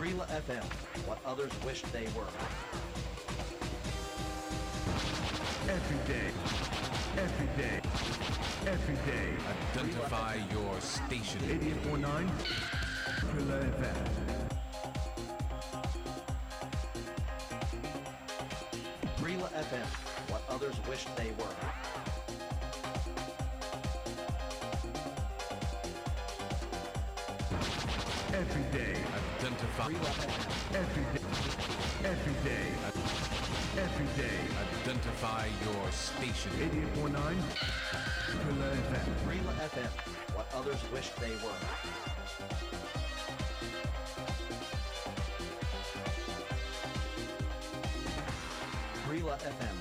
Brila FM, what others wished they were. Every day, every day, every day. Identify your station. 88.9 Brila FM. Brila FM, what others wished they were. Every day, Identify. every day, every day, every day. Identify your station. 88.9 Brila FM. Brila FM, what others wished they were. Brila FM,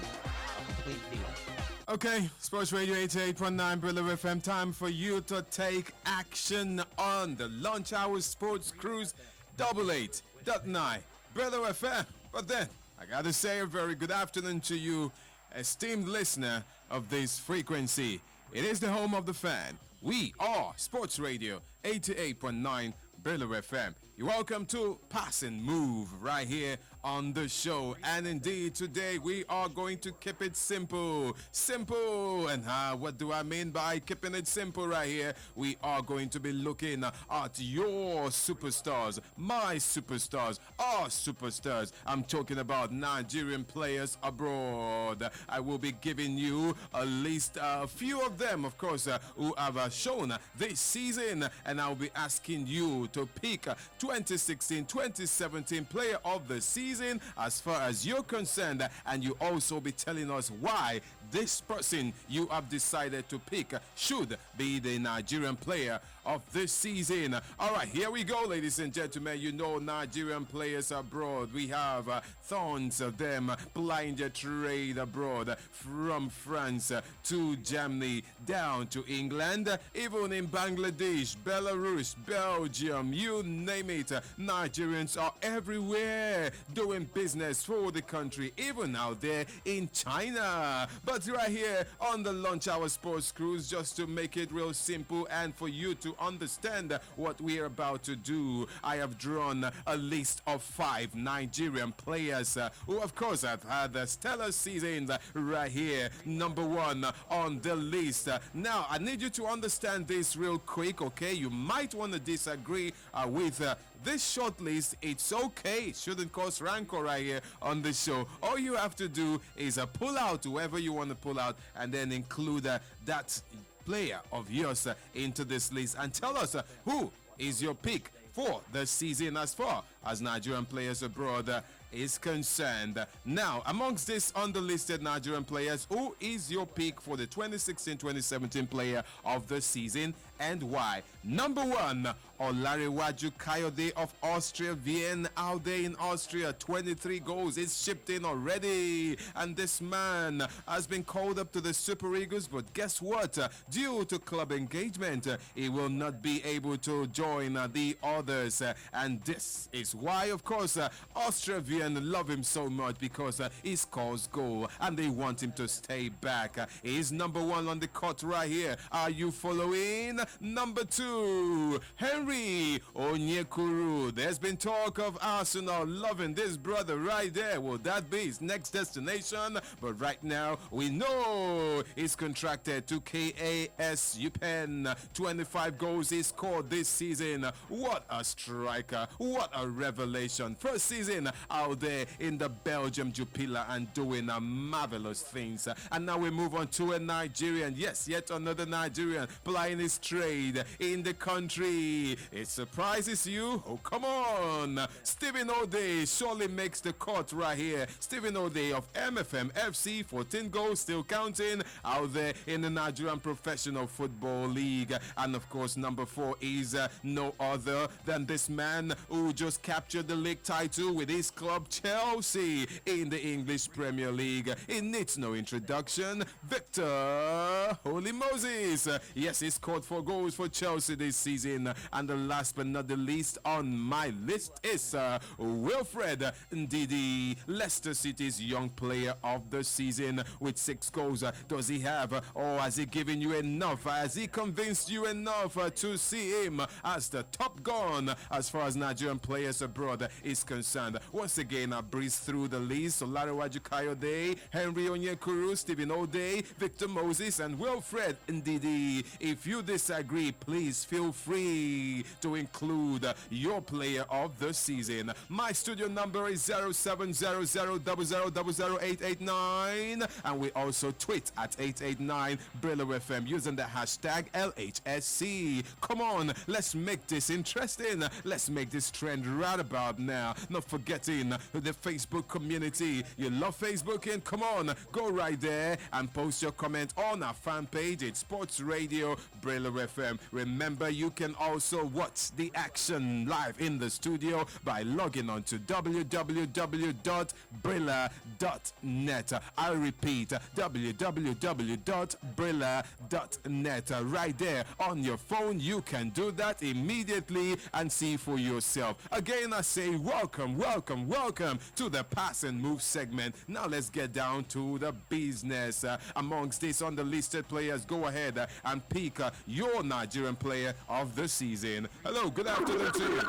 a complete deal. Okay, Sports Radio 88.9 Brilla FM. Time for you to take action on the Lunch Hour Sports Cruise 88.9 Brilla FM. But then, I gotta say a very good afternoon to you, esteemed listener of this frequency. It is the home of the fan. We are Sports Radio 88.9 Brilla FM. You're welcome to Pass and Move right here on the show. And indeed, today we are going to keep it simple. Simple. And what do I mean by keeping it simple right here? We are going to be looking at your superstars, my superstars, our superstars. I'm talking about Nigerian players abroad. I will be giving you a list, a few of them, of course, who have shown this season. And I'll be asking you to pick 2016-2017 player of the season as far as you're concerned, and you also be telling us why this person you have decided to pick should be the Nigerian player of this season. All right, here we go, ladies and gentlemen. You know, Nigerian players abroad, we have tons of them plying their trade abroad, from France to Germany down to England, even in Bangladesh, Belarus, Belgium, you name it. Nigerians are everywhere doing business for the country, even out there in China. But right here on the Lunch Hour Sports Cruise, just to make it real simple and for you to understand what we're about to do, I have drawn a list of 5 Nigerian players who, of course, have had a stellar season right here. Number 1 on the list. Now, I need you to understand this real quick, okay? You might want to disagree with this short list. It's okay. It shouldn't cause rancor right here on the show. All you have to do is pull out whoever you want to pull out and then include that player of yours into this list and tell us who is your pick for the season as far as Nigerian players abroad is concerned. Now, amongst these underlisted Nigerian players, who is your pick for the 2016-2017 player of the season and why? Number 1, Olarewaju Kayode of Austria, Vienna, out there in Austria. 23 goals is shipped in already, and this man has been called up to the Super Eagles, but guess what? Due to club engagement, he will not be able to join the others, and this is why, of course, Austria Vienna love him so much, because he scores goal and they want him to stay back. He's number 1 on the court right here. Are you following? Number 2, Henry Onyekuru. There's been talk of Arsenal loving this brother right there. Will that be his next destination? But right now we know he's contracted to KAS UPenn. 25 goals he scored this season. What a striker, what a revelation. First season out there in the Belgium Jupiler and doing marvelous things. And now we move on to a Nigerian. Yes, yet another Nigerian plying his trade in the country. It surprises you? Oh, come on. Stephen O'Day surely makes the cut right here. Stephen O'Day of MFM FC, 14 goals, still counting, out there in the Nigerian Professional Football League. And of course, number 4 is no other than this man who just captured the league title with his club Chelsea in the English Premier League. It needs no introduction. Victor Holy Moses. Yes, he scored 4 goals for Chelsea this season, and the last last but not the least on my list is Wilfred Ndidi, Leicester City's young player of the season with 6 goals. Does he have, or has he given you enough? Has he convinced you enough to see him as the top gun as far as Nigerian players abroad is concerned? Once again, I breeze through the list. Olajuwon Kayode, Henry Onyekuru, Stephen O'Day, Victor Moses, and Wilfred Ndidi. If you disagree, please feel free to include your player of the season. My studio number is 0700000889, and we also tweet at 889 Brillo FM using the hashtag LHSC. Come on, let's make this interesting. Let's make this trend right about now. Not forgetting the Facebook community. You love Facebooking? Come on, go right there and post your comment on our fan page. It's Sports Radio Brillo FM. Remember, you can also watch the action live in the studio by logging on to www.brilla.net. I repeat, www.brilla.net. Right there on your phone, you can do that immediately and see for yourself. Again, I say welcome, welcome, welcome to the Pass and Move segment. Now let's get down to the business. Amongst these underlisted players, go ahead and pick your Nigerian player of the season. Hello, good afternoon to you.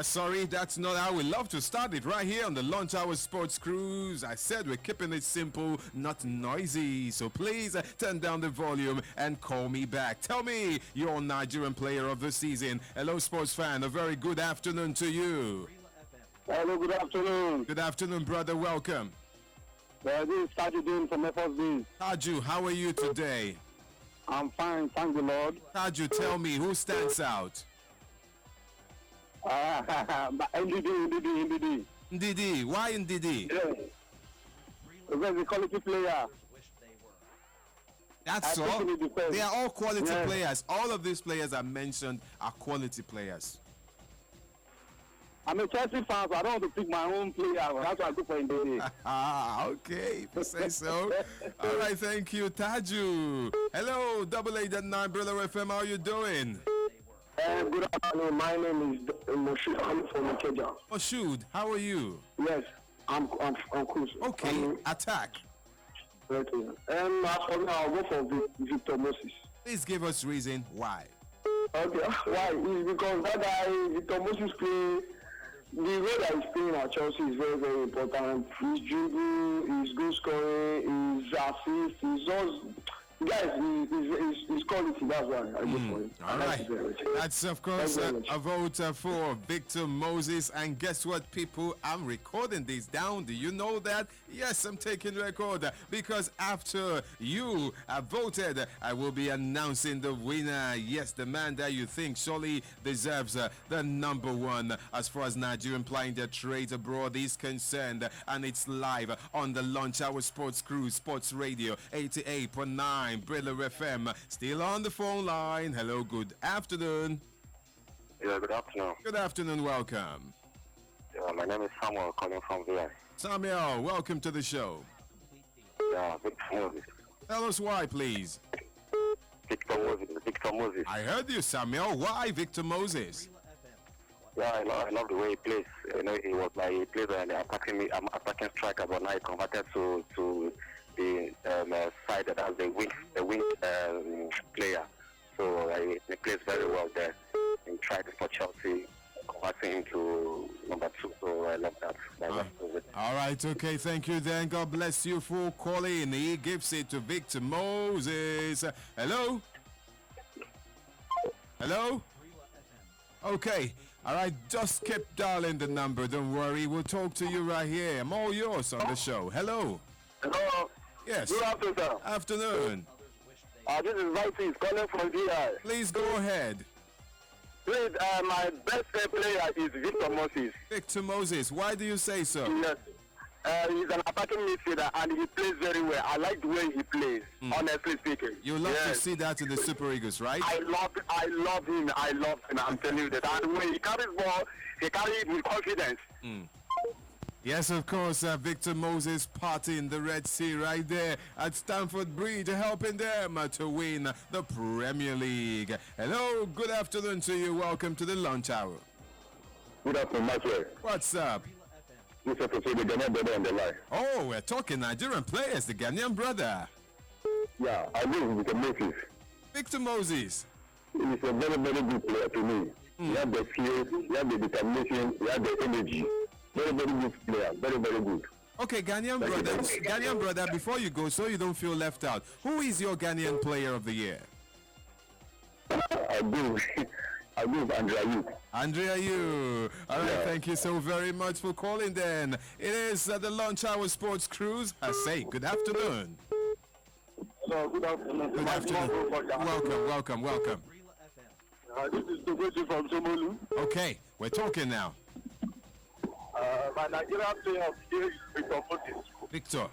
Sorry, that's not how we love to start it right here on the Lunch Hour Sports Cruise. I said we're keeping it simple, not noisy. So please turn down the volume and call me back. Tell me your Nigerian player of the season. Hello, sports fan. A very good afternoon to you. Hello, good afternoon. Good afternoon, brother. Welcome. This is Tajuddin from FSB. Taju, how are you today? I'm fine, thank the Lord. Taju, tell me, who stands out? Ndidi. Ndidi. Why Ndidi? Yeah. Because a quality player. That's I all. think it depends. They are all quality Yes. players. All of these players I mentioned are quality players. I'm a Chelsea fan, so I don't want to pick my own player. That's why I go for Ndidi. Okay, if you say so. All right, thank you, Taju. Hello, 889 Brillo FM. How are you doing? Good afternoon. My name is Moshood. I'm from Ikeja. Moshood, how are you? Yes, I'm cool. Okay, attack. Okay. As for me, I'll go for Victor Moses. Please give us reason why. Okay, why? It's because that guy, Victor Moses, the way that he's playing at Chelsea is very, very important. His dribble, his goal scoring, his assist, his all. Guys, his quality, that's why I go for him. All right. That's, of course, a vote for Victor Moses. And guess what, people? I'm recording this down. Do you know that? Yes, I'm taking record because after you have voted, I will be announcing the winner. Yes, the man that you think surely deserves the number one as far as Nigerian plying their trade abroad is concerned. And it's live on the Lunch Hour Sports Cruise, Sports Radio 88.9. Brillo FM. Still on the phone line. Hello, good afternoon. Yeah, good afternoon. Good afternoon, welcome. Yeah, my name is Samuel, calling from VI. Samuel, welcome to the show. Yeah, Victor Moses. Tell us why, please. Victor Moses. I heard you, Samuel. Why Victor Moses? Yeah, I love the way he plays. You know, he plays an attacking striker, but now he converted to the side that has the wing player. So he plays very well there. He tried for Chelsea, converting into number 2. So I love that. All right, okay, thank you then. God bless you for calling. He gives it to Victor Moses. Hello? Hello? Okay. All right, just keep dialing the number. Don't worry. We'll talk to you right here. I'm all yours on the show. Hello? Hello. Yes. Good afternoon, sir. Afternoon. This is Vices calling from VI. Please go ahead. Please, my best player is Victor Moses. Victor Moses, why do you say so? Yes. He's an attacking midfielder and he plays very well. I like the way he plays, honestly speaking. You love to see that in the Super Eagles, right? I love him. I'm telling you that. And when he carries ball, he carries it with confidence. Yes, of course, Victor Moses partying the Red Sea right there at Stamford Bridge, helping them to win the Premier League. Hello, good afternoon to you. Welcome to the lunch hour. Good afternoon, Maxwell. What's up? This is the Ghanaian brother on the line. Oh, we're talking Nigerian players, the Ghanaian brother. Yeah, I live with Moses. Victor Moses. He's a very, very good player to me. He has the skill, he has the determination, he has the energy. Very, very good player. Very, very good. Okay, Ghanaian brother, before you go, so you don't feel left out, who is your Ghanaian player of the year? I do Andrea Youth. Andrea, you. All right, thank you so very much for calling then. It is the Lunch Hour Sports Cruise. I say good afternoon. Hello, good afternoon. Good afternoon. Welcome. This is the question from Somolu. Okay, we're talking now. My Nigerian player of the year is Victor Moses. Victor.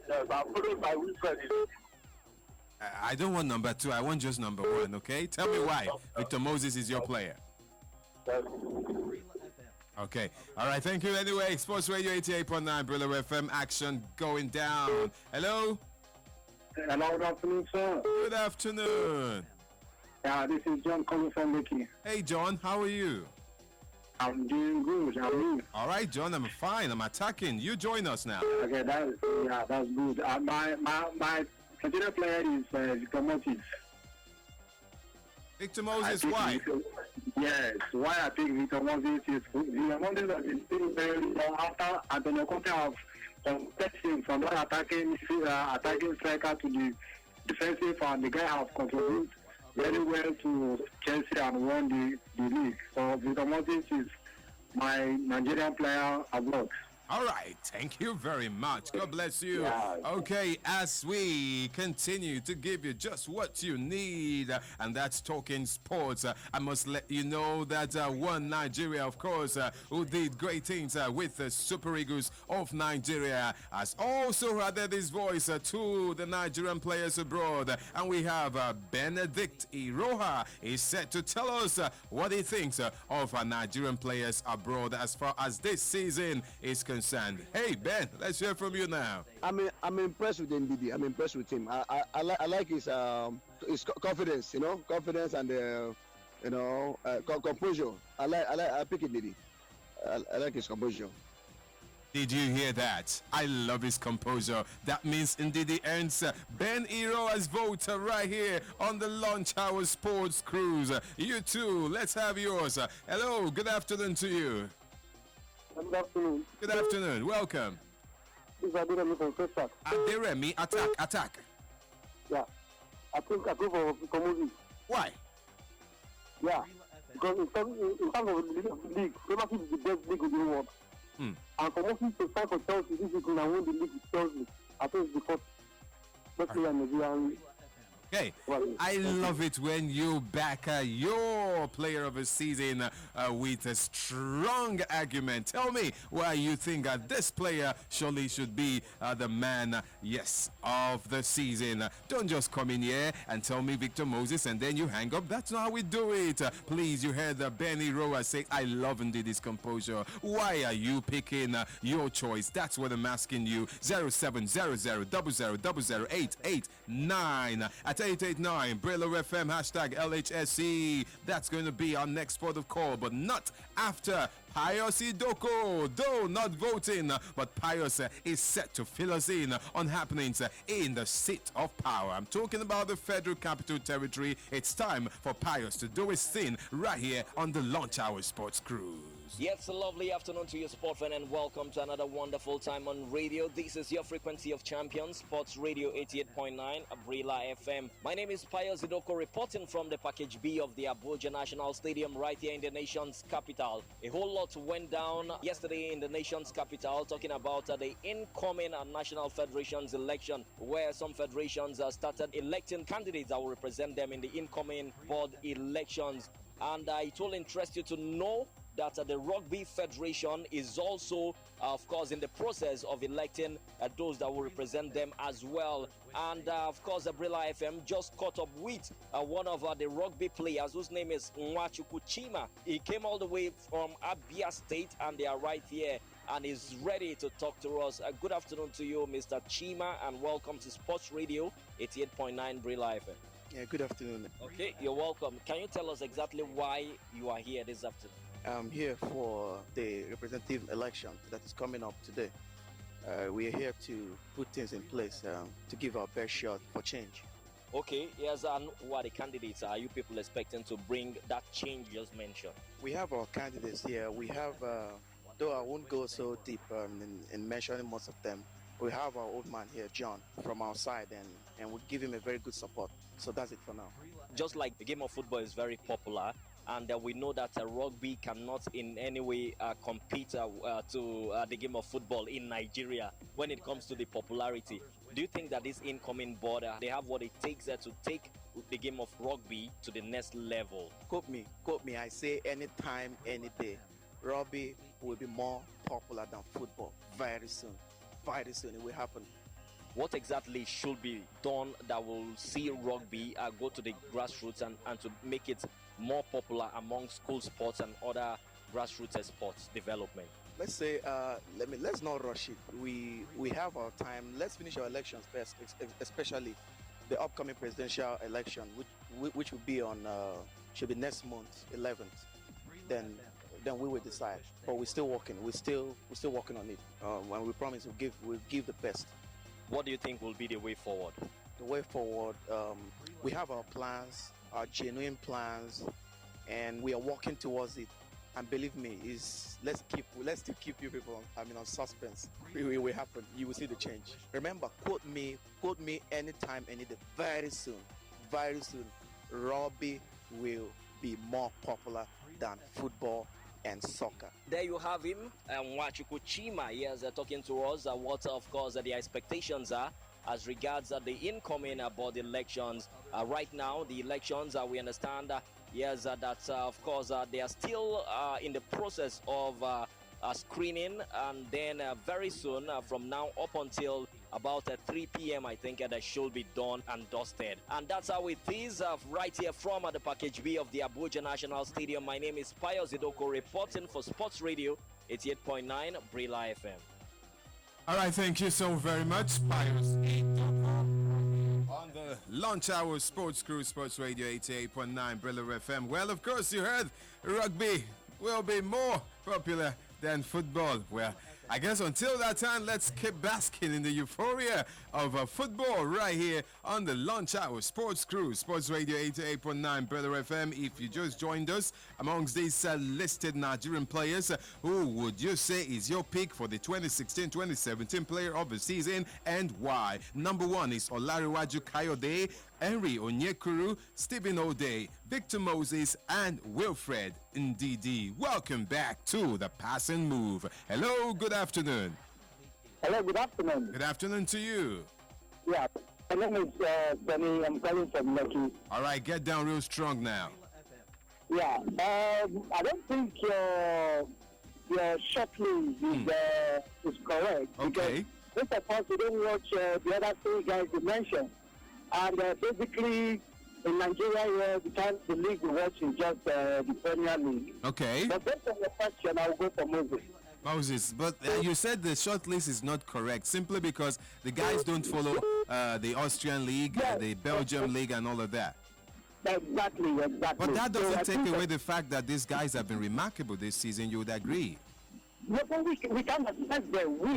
Yes, I'm followed by Wilfred. I don't want number 2. I want just number 1, okay? Tell me why Victor Moses is your player. Okay. All right. Thank you anyway. Sports Radio 88.9 Brillo FM. Action going down. Hello? Hello, good afternoon, sir. Good afternoon. Yeah, this is John calling from Mickey. Hey, John. How are you? I'm doing good. How are you? All right, John. I'm fine. I'm attacking. You join us now. Okay, that's good. My Nigerian player is Victor Moses. Victor Moses, why? Yes, why I think Victor Moses is Victor Moses has been doing very long after Antonio Conte have him from that attacking striker to the defensive, and the guy has contributed very well to Chelsea and won the league. So Victor Moses is my Nigerian player abroad. All right, thank you very much. God bless you. Yeah. Okay, as we continue to give you just what you need, and that's talking sports, I must let you know that one Nigeria, of course, who did great things with the Super Eagles of Nigeria, has also added his voice to the Nigerian players abroad. And we have Benedict Iroha is set to tell us what he thinks of Nigerian players abroad as far as this season is concerned. Hey Ben, let's hear from you now. I'm impressed with Ndidi. I'm impressed with him. I like his confidence, confidence and composure. I pick Ndidi. I like his composure. Did you hear that? I love his composure. That means Ndidi earns Ben Iroha's vote right here on the Lunch Hour Sports Cruise. You too, let's have yours. Hello, good afternoon to you. Good afternoon. Good afternoon. Welcome. This is Adiremi from Festac. Adiremi, attack. Yeah. I think I go for Victor Moses. Why? Yeah. Because in terms of the league, Premiership is the best league in the world. And for Moses to sign for Chelsea this season and win the league with Chelsea, I think it's the first player in Nigeria. Okay, I love it when you back your player of the season with a strong argument. Tell me why you think this player surely should be the man, of the season. Don't just come in here and tell me Victor Moses and then you hang up. That's not how we do it. Please, you heard Ben Iroha say, I love Ndidi's composure. Why are you picking your choice? That's what I'm asking you. 0700 at 889 Brillo FM hashtag LHSE. That's going to be our next port of call, but not after Pius Idoko. Though not voting, but Pius is set to fill us in on happenings in the seat of power. I'm talking about the Federal Capital Territory. It's time for Pius to do his thing right here on the Lunch Hour Sports Cruise. Yes, a lovely afternoon to you, sport fan, and welcome to another wonderful time on radio. This is your frequency of champions, Sports Radio 88.9, Abrila FM. My name is Pius Idoko, reporting from the Package B of the Abuja National Stadium right here in the nation's capital. A whole lot went down yesterday in the nation's capital, talking about the incoming National Federations election, where some federations started electing candidates that will represent them in the incoming board elections. And it will interest you to know that the Rugby Federation is also, of course, in the process of electing those that will represent them as well. And, of course, Abrila FM just caught up with one of the rugby players whose name is Nwachukwuchima. He came all the way from Abia State, and they are right here and is ready to talk to us. Good afternoon to you, Mr. Chima, and welcome to Sports Radio 88.9 Brila FM. Yeah, good afternoon. Okay, you're welcome. Can you tell us exactly why you are here this afternoon? I'm here for the representative election that is coming up today. We are here to put things in place to give our best shot for change. Okay, yes, and who are the candidates are you people expecting to bring that change you just mentioned? We have our candidates here. We have, though I won't go so deep in mentioning most of them, we have our old man here, John, from our side, and we give him a very good support. So that's it for now. Just like the game of football is very popular, and we know that rugby cannot in any way compete to the game of football in Nigeria when it comes to the popularity. Do you think that this incoming board, they have what it takes to take the game of rugby to the next level? Quote me. I say anytime, any day, rugby will be more popular than football very soon. Very soon it will happen. What exactly should be done that will see rugby go to the grassroots and to make it more popular among school sports and other grassroots sports development? Let's say, let's not rush it. We have our time. Let's finish our elections first, especially the upcoming presidential election, which will be on should be next month, 11th. Then we will decide. But we're still working. We're still working on it. And we promise we'll give the best. What do you think will be the way forward? The way forward, we have our plans, our genuine plans, and we are working towards it. And believe me, let's still keep you people on suspense. It will happen. You will see the change. Remember, quote me anytime, any day. Very soon, rugby will be more popular than football and soccer. There you have him, Nwachukwu Chima. He is talking to us what, of course, the expectations are as regards the incoming board elections. Right now, the elections, we understand, that, of course, they are still in the process of screening, and then very soon, from now up until about 3 p.m., I think that should be done and dusted. And that's how it is right here from the Package B of the Abuja National Stadium. My name is Pius Idoko, reporting for Sports Radio 88.9 Brila FM. All right, thank you so very much, Pius on the Lunch Hour Sports Cruise, Sports Radio 88.9 Brilla FM. Well, of course, you heard rugby will be more popular than football. Well, I guess until that time, let's keep basking in the euphoria of football right here on the Lunch Hour Sports Cruise, Sports Radio 88.9 Brother FM. If you just joined us, amongst these listed Nigerian players, who would you say is your pick for the 2016-2017 Player of the Season and why? Number 1 is Olariwaju Kayode, Henry Onyekuru, Stephen O'Day, Victor Moses, and Wilfred Ndidi. Welcome back to the Passing Move. Hello, good afternoon. Hello, good afternoon. Good afternoon to you. Yeah, my name is Benny. I'm calling from Lekki. All right, get down real strong now. Yeah, I don't think your short list is correct. Okay. Because first of all, you don't watch the other 3 guys you mentioned. And basically, in Nigeria, the league we watch is just the Premier League. Okay. But based on your question, I will go for Moses. Moses, but you said the short list is not correct simply because the guys don't follow the Austrian league, the Belgium league, and all of that. Exactly. But that doesn't take away the fact that these guys have been remarkable this season. You would agree? No, but we can assess them. We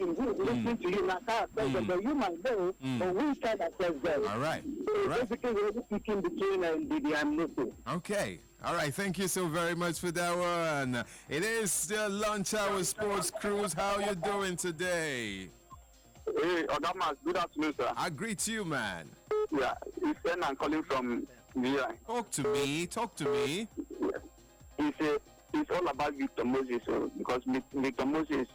listen to you now, can't assess them, but you might know, but we can assess them. All right. Basically, we're picking between the and Musu. Okay. All right. Thank you so very much for that one. It is still Lunch Hour Sports Cruise. How you doing today? Hey, Odamas, good afternoon, sir. I greet you, man. Yeah, it's Ben. I'm calling from VI. Talk to me. It's all about Victor Moses, because Victor Moses,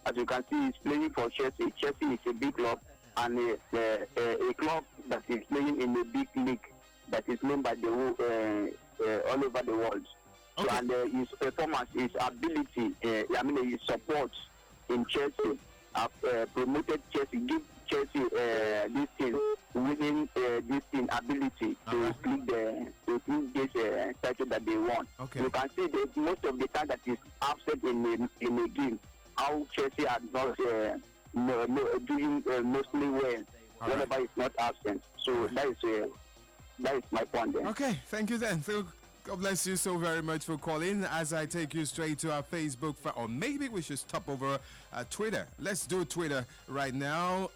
as you can see, is playing for Chelsea. Chelsea is a big club, and a club that is playing in a big league that is known by the all over the world. Okay. So, and his performance, his ability, his support in Chelsea have promoted Chelsea, give Chelsea this thing, winning this thing ability to click this title that they want. Okay. You can see that most of the time that is absent in a game, how Chelsea are not doing mostly well whenever it's not absent. So that is my point there. Okay, thank you then. So, God bless you so very much for calling. As I take you straight to our Facebook, or maybe we should stop over Twitter. Let's do Twitter right now.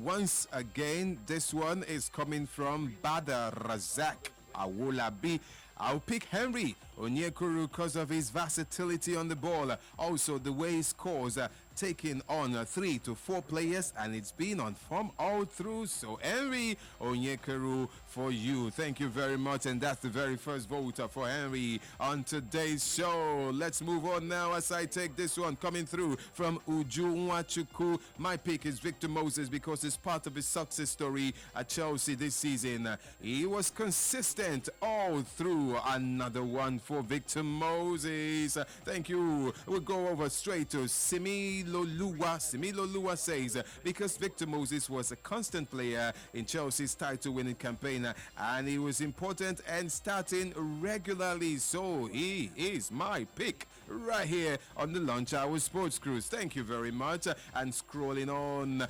Once again, this one is coming from Badar Razak Awolabi. I'll pick Henry Onyekuru because of his versatility on the ball. Also, the way he scores, taking on 3 to 4 players, and it's been on form all through. So, Henry Onyekuru for you. Thank you very much. And that's the very first voter for Henry on today's show. Let's move on now as I take this one coming through from Uju Nwachuku. My pick is Victor Moses because it's part of his success story at Chelsea this season. He was consistent all through. Another one for Victor Moses. Thank you. We'll go over straight to Simi Lolua. Simi Lolua says, because Victor Moses was a constant player in Chelsea's title-winning campaign, and he was important and starting regularly, so he is my pick right here on the Lunch Hour Sports Cruise. Thank you very much. And scrolling on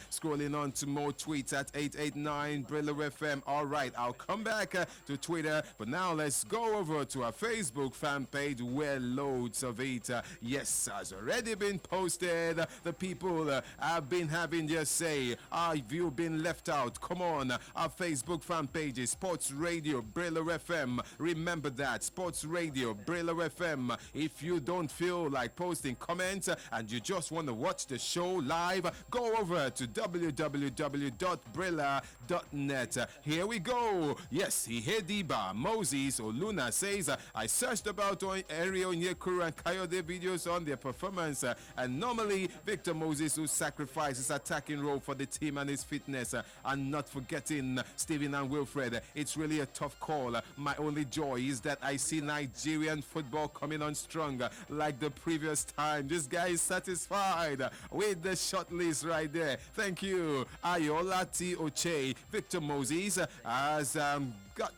to more tweets at 889 Brillo FM. All right, I'll come back to Twitter, but now let's go over to our Facebook fan page where loads of it, yes, has already been posted. The people have been having their say. Have you been left out? Come on, our Facebook fan page is Sports Radio Brillo FM. Remember that, Sports Radio Brillo FM. If you don't feel like posting comments and you just want to watch the show live, go over to www.brilla.net. Here we go. Yes, Ihediba Moses Oluna says, I searched about Eri Onyekuru and Kayode videos on their performance, and normally Victor Moses, who sacrifices attacking role for the team and his fitness, and not forgetting Steven and Wilfred. It's really a tough call. My only joy is that I see Nigerian football coming on strong like the previous time. This guy is satisfied with the short list right there. Thank you. Ayola T. Oche. Victor Moses has got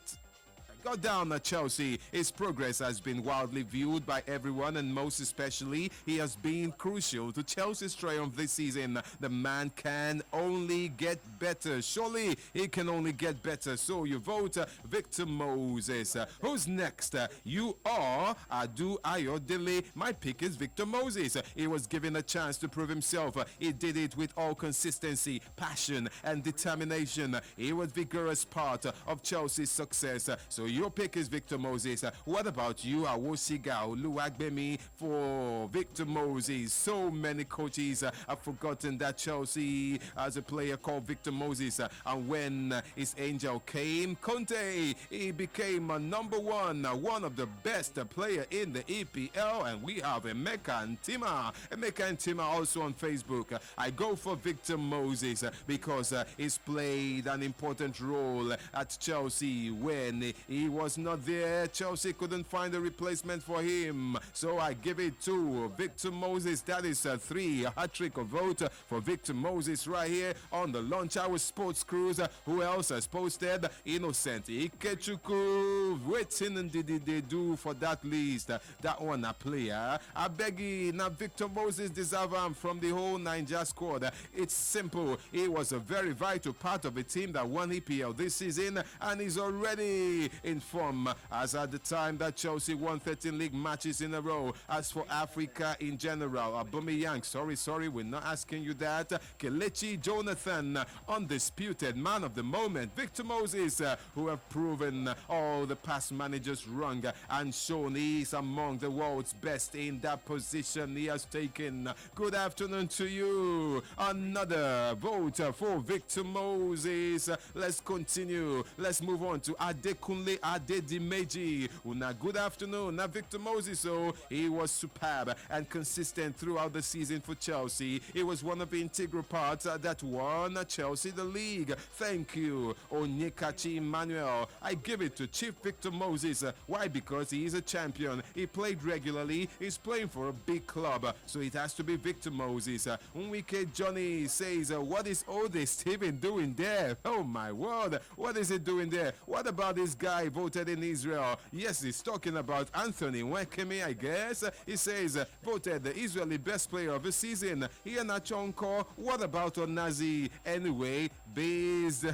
down at Chelsea. His progress has been wildly viewed by everyone, and most especially, he has been crucial to Chelsea's triumph this season. The man can only get better. Surely he can only get better. So you vote Victor Moses. Who's next? You are Adu Ayodele. My pick is Victor Moses. He was given a chance to prove himself. He did it with all consistency, passion, and determination. He was vigorous part of Chelsea's success. So your pick is Victor Moses. What about you, Awosiga Oluwagbemi, for Victor Moses? So many coaches have forgotten that Chelsea has a player called Victor Moses. And when his angel came, Conte, he became number one of the best player in the EPL. And we have Emeka Ntima. Emeka Ntima also on Facebook. I go for Victor Moses because he's played an important role at Chelsea. When he was not there, Chelsea couldn't find a replacement for him. So I give it to Victor Moses. That is a 3 hat-trick vote for Victor Moses right here on the Lunch Hour Sports Cruise. Who else has posted? Innocent Ikechukwu. Waiting did they do for that list? That one a player. I beg you, now Victor Moses deserve him from the whole Niger squad. It's simple. He was a very vital part of a team that won EPL this season, and he's already in form as at the time that Chelsea won 13 league matches in a row. As for Africa in general, Aubameyang, sorry, we're not asking you that. Kelechi Jonathan, undisputed man of the moment. Victor Moses, who have proven all the past managers wrong and shown he's among the world's best in that position he has taken. Good afternoon to you. Another vote for Victor Moses. Let's continue. Let's move on to Adekunle Adedimeji. Una, good afternoon. Now, Victor Moses, he was superb and consistent throughout the season for Chelsea. He was one of the integral parts that won Chelsea the league. Thank you, Onyekachi Emmanuel. I give it to Chief Victor Moses. Why? Because he is a champion. He played regularly. He's playing for a big club, so it has to be Victor Moses. Unwike Johnny says, what is all this Steven doing there? Oh my word, what is he doing there? What about this guy guy voted in Israel. Yes, he's talking about Anthony Nwekeme, I guess. He says, voted the Israeli best player of the season. Ian Achonko, what about Onazi? Anyway, based,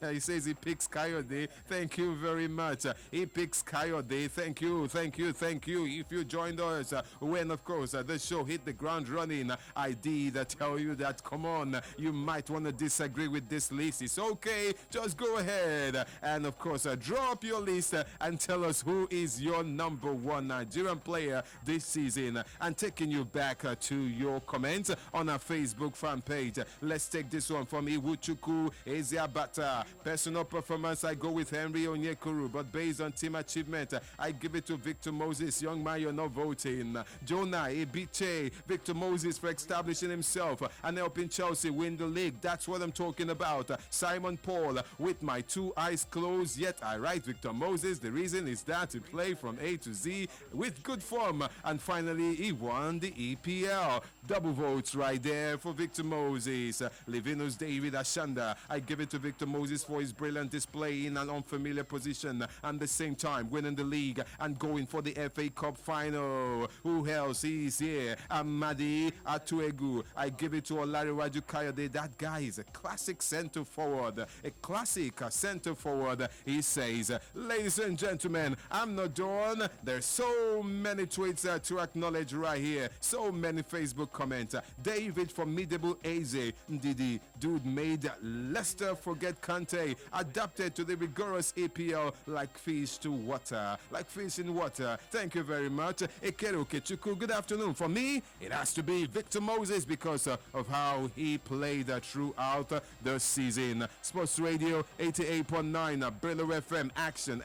he says he picks Coyote. Thank you very much. He picks Coyote. Thank you. If you joined us when, of course, the show hit the ground running, I did tell you that, come on, you might want to disagree with this list. It's okay. Just go ahead and, of course, draw up your list and tell us who is your number one Nigerian player this season. And taking you back to your comments on our Facebook fan page. Let's take this one from Iwuchuku Eziabata. Personal performance, I go with Henry Onyekuru, but based on team achievement, I give it to Victor Moses. Young man, you're not voting. Jonah Ebiche, Victor Moses for establishing himself and helping Chelsea win the league. That's what I'm talking about. Simon Paul, with my two eyes closed, yet I write Victor Moses. The reason is that he played from A to Z with good form, and finally he won the EPL. Double votes right there for Victor Moses. Levinus David Ashanda, I give it to Victor Moses for his brilliant display in an unfamiliar position and at the same time winning the league and going for the FA Cup final. Who else is here? Amadi Atuegu, I give it to Olariwaju Kayode. That guy is a classic center forward. A classic center forward, he says. Ladies and gentlemen, I'm not done. There's so many tweets to acknowledge right here. So many Facebook comments. David from Midable Eze Ndidi, dude made Leicester forget Kante. Adapted to the rigorous EPL like fish to water. Like fish in water. Thank you very much. Ekero Kechuku, good afternoon. For me, it has to be Victor Moses because of how he played throughout the season. Sports Radio 88.9, Brillo FM, action,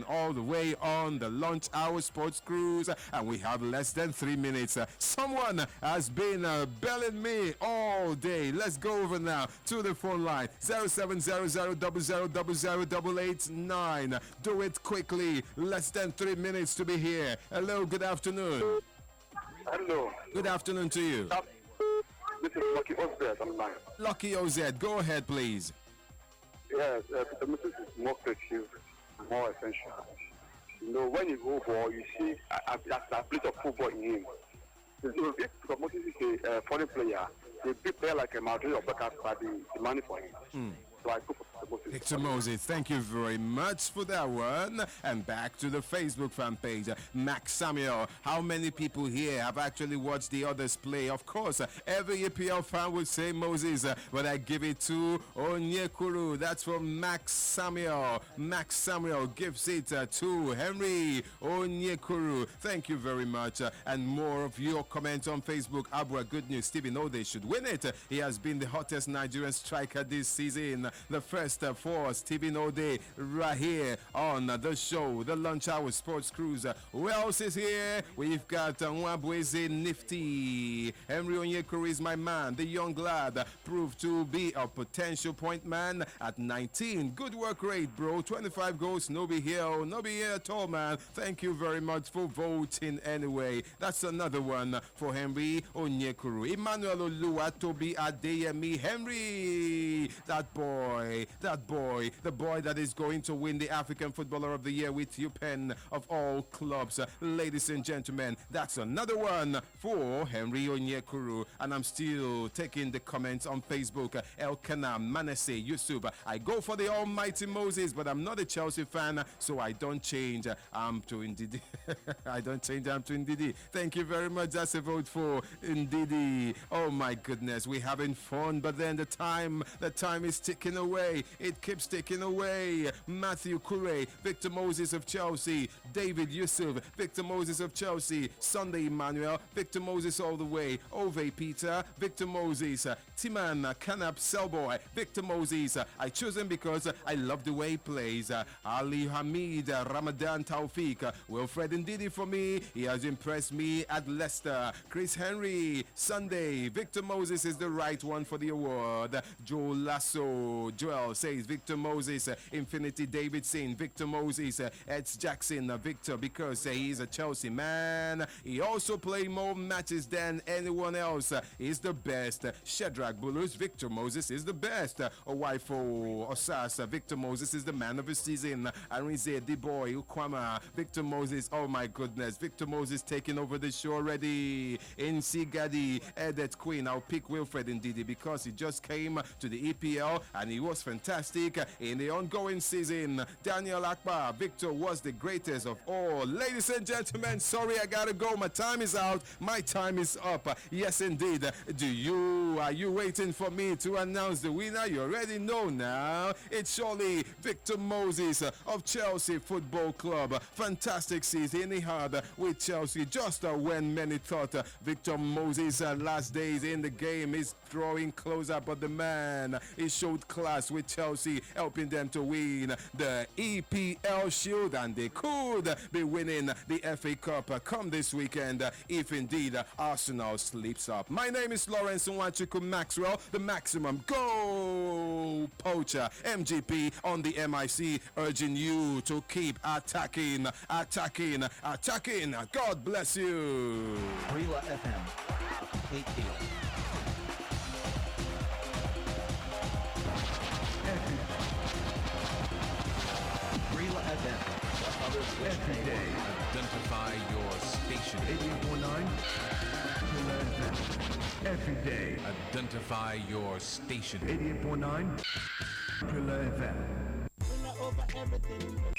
all the way on the Lunch Hour Sports Cruise. And we have less than 3 minutes. Someone has been belling me all day. Let's go over now to the phone line. 0700000889. Do it quickly. Less than 3 minutes to be here. Hello, good afternoon. Hello. Good afternoon to you. This is Lucky Ozed. I'm lying. Lucky OZ, go ahead, please. Yes, the message is more precious, more essential. You know, when you go for, you see a bit of football in him. So if Moses is a foreign player, a big player like a Madrid or Beckham are the money for him. So I go for Moses. Victor Moses, thank you very much for that one. And back to the Facebook fan page. Max Samuel, how many people here have actually watched the others play? Of course, every EPL fan would say Moses, but I give it to Onyekuru. That's from Max Samuel. Max Samuel gives it to Henry Onyekuru. Thank you very much. And more of your comments on Facebook. Abra, good news. Stephen Ode should win it. He has been the hottest Nigerian striker this season. The first for Stephen Ode right here on the show, the Lunch Hour Sports Cruise. Who else is here? We've got Nwabweze Nifty. Henry Onyekuru is my man. The young lad proved to be a potential point man at 19. Good work rate, bro. 25 goals. No be here at all, man. Thank you very much for voting anyway. That's another one for Henry Onyekuru. Emmanuel Oluwatobi Adeyemi. Henry, that boy, the boy that is going to win the African Footballer of the Year with UPenn of all clubs. Ladies and gentlemen, that's another one for Henry Onyekuru. And I'm still taking the comments on Facebook. Elkanah Manasseh Yusuf. I go for the almighty Moses, but I'm not a Chelsea fan, so I don't change. I'm to Ndidi. I don't change. I'm to Ndidi. Thank you very much. That's a vote for Ndidi. Oh my goodness, we're having fun, but then the time is ticking away. It keeps ticking away. Matthew Kure, Victor Moses of Chelsea. David Yusuf, Victor Moses of Chelsea. Sunday Emmanuel, Victor Moses all the way. Ove Peter, Victor Moses. Timan Kanap Cellboy, Victor Moses. I choose him because I love the way he plays. Ali Hamid, Ramadan Taufik, Wilfred Ndidi for me. He has impressed me at Leicester. Chris Henry, Sunday. Victor Moses is the right one for the award. Joe Lasso, Joel says Victor Moses, Infinity Davidson, Victor Moses, Eds Jackson, Victor, because he's a Chelsea man. He also played more matches than anyone else. He's the best. Shadrach Bulus, Victor Moses is the best. Owaifo Osas, Victor Moses is the man of the season. Arinze Diboy Ukwama, Victor Moses, oh my goodness, Victor Moses taking over the show already. NC Gadi, Edet Queen, I'll pick Wilfred Ndidi because he just came to the EPL and he was fantastic in the ongoing season. Daniel Akbar, Victor was the greatest of all. Ladies and gentlemen, sorry I gotta go. My time is out. My time is up. Yes, indeed. Are you waiting for me to announce the winner? You already know now. It's surely Victor Moses of Chelsea Football Club. Fantastic season he had with Chelsea just when many thought Victor Moses' last days in the game is drawing closer, but the man, he showed class with Chelsea, helping them to win the EPL Shield, and they could be winning the FA Cup come this weekend if indeed Arsenal sleeps up. My name is Lawrence Nwachuku Maxwell, the maximum goal poacher, MGP on the MIC, urging you to keep attacking. God bless you. Brila FM, a complete deal. Brila FM, what others wish Every they day. were. Identify your station. 88.9 Killer FM. Every day. Identify your station. 88.9 Killer FM. Over everything.